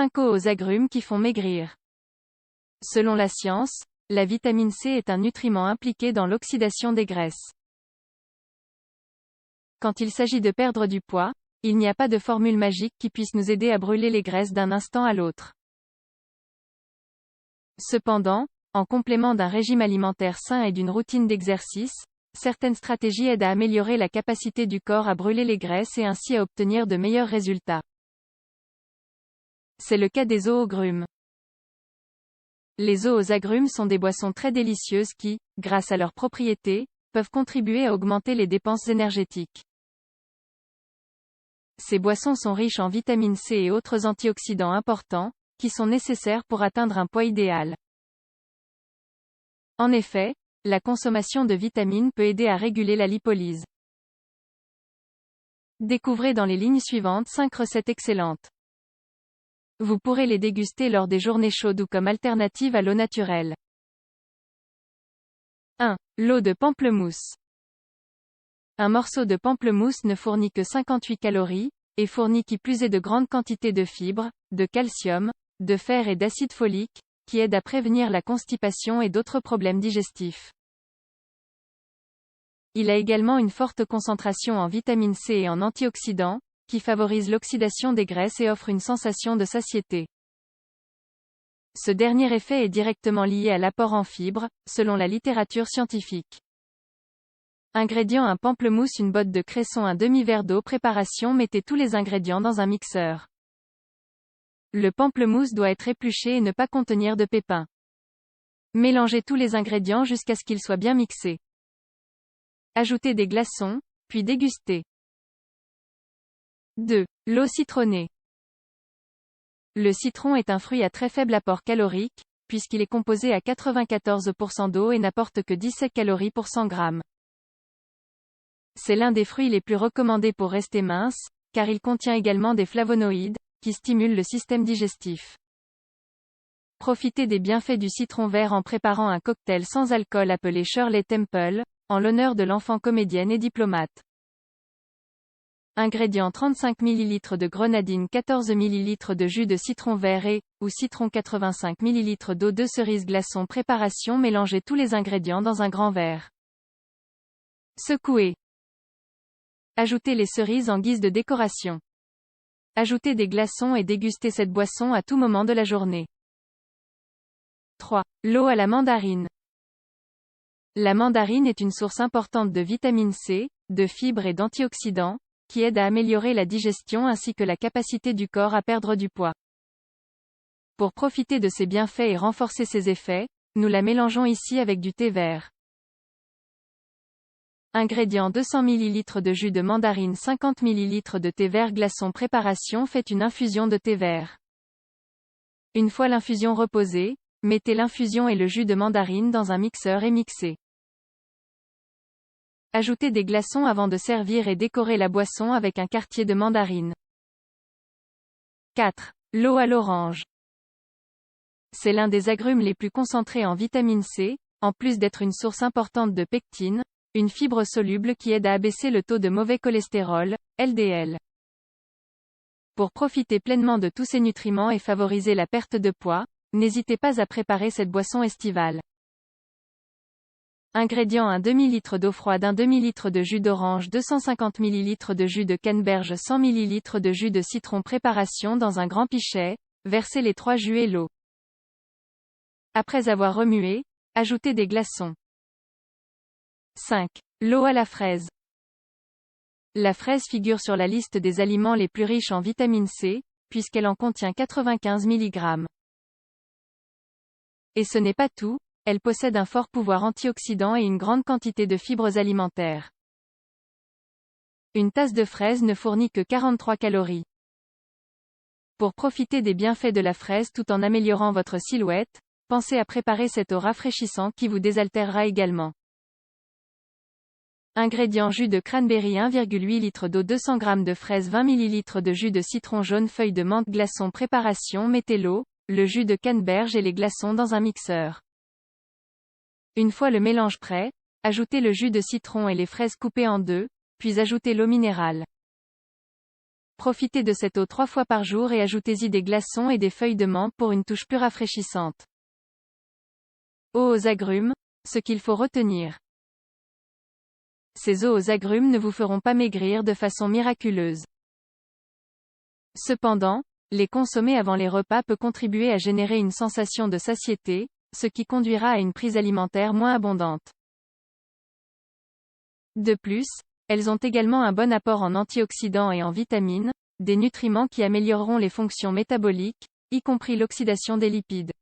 5 eaux aux agrumes qui font maigrir. Selon la science, la vitamine C est un nutriment impliqué dans l'oxydation des graisses. Quand il s'agit de perdre du poids, il n'y a pas de formule magique qui puisse nous aider à brûler les graisses d'un instant à l'autre. Cependant, en complément d'un régime alimentaire sain et d'une routine d'exercice, certaines stratégies aident à améliorer la capacité du corps à brûler les graisses et ainsi à obtenir de meilleurs résultats. C'est le cas des eaux aux grumes. Les eaux aux agrumes sont des boissons très délicieuses qui, grâce à leurs propriétés, peuvent contribuer à augmenter les dépenses énergétiques. Ces boissons sont riches en vitamine C et autres antioxydants importants, qui sont nécessaires pour atteindre un poids idéal. En effet, la consommation de vitamines peut aider à réguler la lipolyse. Découvrez dans les lignes suivantes 5 recettes excellentes. Vous pourrez les déguster lors des journées chaudes ou comme alternative à l'eau naturelle. 1. L'eau de pamplemousse. Un morceau de pamplemousse ne fournit que 58 calories, et fournit qui plus est de grandes quantités de fibres, de calcium, de fer et d'acide folique, qui aident à prévenir la constipation et d'autres problèmes digestifs. Il a également une forte concentration en vitamine C et en antioxydants, qui favorise l'oxydation des graisses et offre une sensation de satiété. Ce dernier effet est directement lié à l'apport en fibres, selon la littérature scientifique. Ingrédients: un pamplemousse, une botte de cresson, un demi-verre d'eau. Préparation: mettez tous les ingrédients dans un mixeur. Le pamplemousse doit être épluché et ne pas contenir de pépins. Mélangez tous les ingrédients jusqu'à ce qu'ils soient bien mixés. Ajoutez des glaçons, puis dégustez. 2. L'eau citronnée. Le citron est un fruit à très faible apport calorique, puisqu'il est composé à 94% d'eau et n'apporte que 17 calories pour 100 grammes. C'est l'un des fruits les plus recommandés pour rester mince, car il contient également des flavonoïdes, qui stimulent le système digestif. Profitez des bienfaits du citron vert en préparant un cocktail sans alcool appelé Shirley Temple, en l'honneur de l'enfant comédienne et diplomate. Ingrédients: 35 ml de grenadine, 14 ml de jus de citron vert et, ou citron, 85 ml d'eau, 2 cerises glaçons. Préparation: mélangez tous les ingrédients dans un grand verre. Secouez. Ajoutez les cerises en guise de décoration. Ajoutez des glaçons et dégustez cette boisson à tout moment de la journée. 3. L'eau à la mandarine. La mandarine est une source importante de vitamine C, de fibres et d'antioxydants, qui aide à améliorer la digestion ainsi que la capacité du corps à perdre du poids. Pour profiter de ses bienfaits et renforcer ses effets, nous la mélangeons ici avec du thé vert. Ingrédients: 200 ml de jus de mandarine, 50 ml de thé vert glaçon. Préparation: faites une infusion de thé vert. Une fois l'infusion reposée, mettez l'infusion et le jus de mandarine dans un mixeur et mixez. Ajoutez des glaçons avant de servir et décorez la boisson avec un quartier de mandarine. 4. L'eau à l'orange. C'est l'un des agrumes les plus concentrés en vitamine C, en plus d'être une source importante de pectine, une fibre soluble qui aide à abaisser le taux de mauvais cholestérol, LDL. Pour profiter pleinement de tous ces nutriments et favoriser la perte de poids, n'hésitez pas à préparer cette boisson estivale. Ingrédients: un demi-litre d'eau froide, un demi-litre de jus d'orange, 250 ml de jus de canneberge, 100 ml de jus de citron. Préparation: dans un grand pichet, versez les 3 jus et l'eau. Après avoir remué, ajoutez des glaçons. 5. L'eau à la fraise. La fraise figure sur la liste des aliments les plus riches en vitamine C, puisqu'elle en contient 95 mg. Et ce n'est pas tout, elle possède un fort pouvoir antioxydant et une grande quantité de fibres alimentaires. Une tasse de fraise ne fournit que 43 calories. Pour profiter des bienfaits de la fraise tout en améliorant votre silhouette, pensez à préparer cette eau rafraîchissante qui vous désaltérera également. Ingrédients: jus de cranberry, 1,8 litre d'eau, 200 g de fraises, 20 ml de jus de citron jaune, feuilles de menthe, glaçons. Préparation: mettez l'eau, le jus de canneberge et les glaçons dans un mixeur. Une fois le mélange prêt, ajoutez le jus de citron et les fraises coupées en deux, puis ajoutez l'eau minérale. Profitez de cette eau 3 fois par jour et ajoutez-y des glaçons et des feuilles de menthe pour une touche plus rafraîchissante. Eau aux agrumes, ce qu'il faut retenir. Ces eaux aux agrumes ne vous feront pas maigrir de façon miraculeuse. Cependant, les consommer avant les repas peut contribuer à générer une sensation de satiété, ce qui conduira à une prise alimentaire moins abondante. De plus, elles ont également un bon apport en antioxydants et en vitamines, des nutriments qui amélioreront les fonctions métaboliques, y compris l'oxydation des lipides.